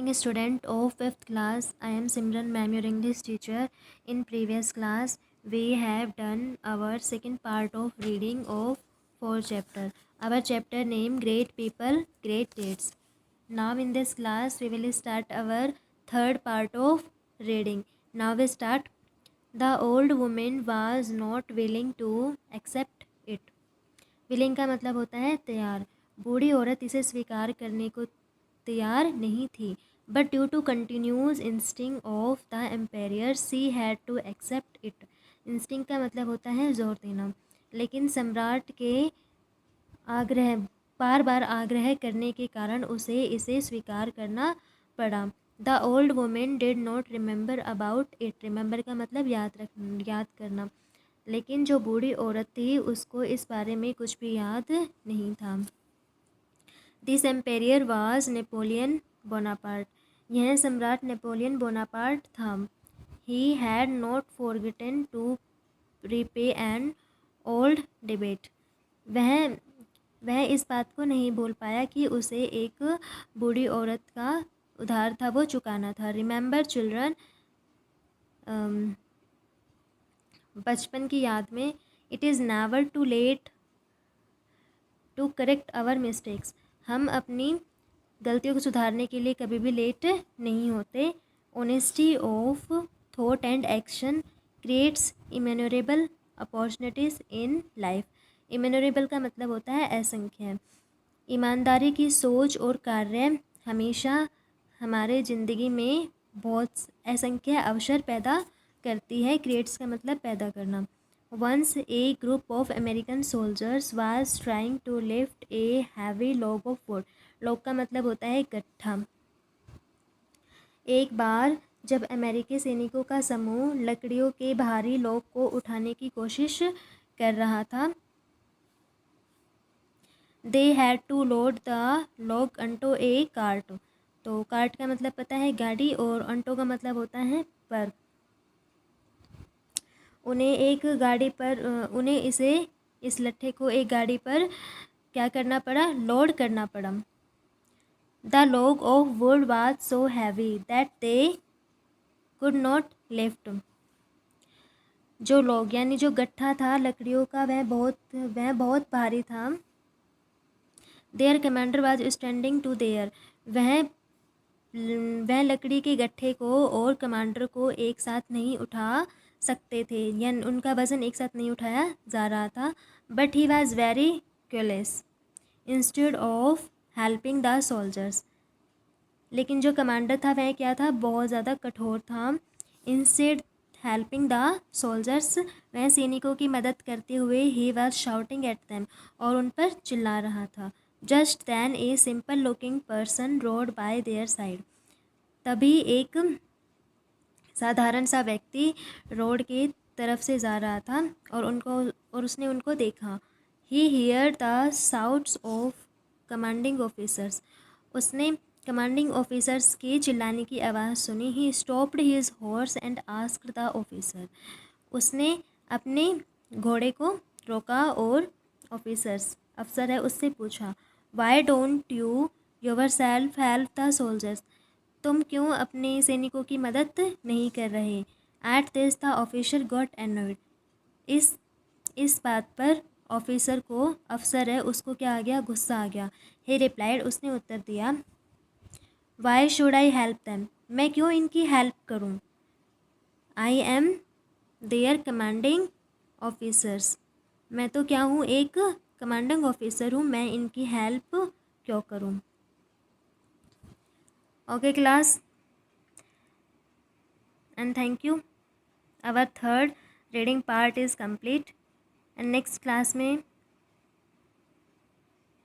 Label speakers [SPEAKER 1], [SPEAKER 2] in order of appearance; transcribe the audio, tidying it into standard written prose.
[SPEAKER 1] morning, student of 5th class. I am Simran, ma'am, your English teacher. In previous class, we have done our second part of reading of 4 chapter. Our chapter name Great People, Great Dates. Now in this class, we will start our third part of reading. Now we start. The old woman was not willing to accept it. Willing का मतलब होता है तैयार. बूढ़ी औरत इसे स्वीकार करने को तैयार नहीं थी. But due to continuous insisting of the emperor she had to accept it. Insisting का मतलब होता है जोर देना. लेकिन सम्राट के आग्रह बार बार आग्रह करने के कारण उसे इसे स्वीकार करना पड़ा. The old women did not remember about it. Remember का मतलब याद करना. लेकिन जो बूढ़ी औरत थी उसको इस बारे में कुछ भी याद नहीं था. This emperor was Napoleon Bonaparte. यह सम्राट नेपोलियन बोनापार्ट था. He had not forgotten to repay an old debate. वह इस बात को नहीं भूल पाया कि उसे एक बूढ़ी औरत का उधार था वो चुकाना था. रिमेंबर चिल्ड्रन, बचपन की याद में. It is never too late to correct our mistakes. हम अपनी गलतियों को सुधारने के लिए कभी भी लेट नहीं होते. Honesty of thought and action creates innumerable opportunities in life. Innumerable का मतलब होता है असंख्य. ईमानदारी की सोच और कार्य हमेशा हमारे ज़िंदगी में बहुत असंख्य अवसर पैदा करती है. क्रिएट्स का मतलब पैदा करना. Once a group of American soldiers was trying to lift a heavy log of wood. Log का मतलब होता है गट्ठा. एक बार जब अमेरिकी सैनिकों का समूह लकड़ियों के भारी लॉग को उठाने की कोशिश कर रहा था. They had to load the log onto a cart. तो कार्ट का मतलब पता है गाड़ी और अंटो का मतलब होता है पर. उन्हें इस लट्ठे को एक गाड़ी पर क्या करना पड़ा, लोड करना पड़ा. The log of would was so heavy that they could not lift. जो लॉग यानी जो गट्ठा था लकड़ियों का वह बहुत भारी था. Their commander was standing to there. वह लकड़ी के गट्ठे को और कमांडर को एक साथ नहीं उठा सकते थे, यानी उनका वज़न एक साथ नहीं उठाया जा रहा था. But he was very queueless instead of helping the soldiers. लेकिन जो कमांडर था वह क्या था, बहुत ज़्यादा कठोर था. इंस्टेड हेल्पिंग द सोल्जर्स, वह सैनिकों की मदद करते हुए he was shouting at them, और उन पर चिल्ला रहा था. Just then a simple looking person rode by their side. तभी एक साधारण सा व्यक्ति रोड की तरफ से जा रहा था और उसने उनको देखा. He hear the shouts of commanding officers. उसने कमांडिंग ऑफिसर्स के चिल्लाने की आवाज़ सुनी. He stopped his horse and asked the officer. उसने अपने घोड़े को रोका और अफसर है उससे पूछा. Why don't you yourself help the soldiers. तुम क्यों अपने सैनिकों की मदद नहीं कर रहे. At this the officer got annoyed. इस बात पर अफसर है उसको क्या आ गया, गुस्सा आ गया. ही रिप्लाइड, उसने उत्तर दिया. Why should I help them. मैं क्यों इनकी हेल्प करूं. I am their commanding officers. मैं तो क्या हूँ, एक कमांडिंग ऑफिसर हूँ, मैं इनकी हेल्प क्यों करूँ. Okay class, and thank you. Our third reading part is complete, and next class में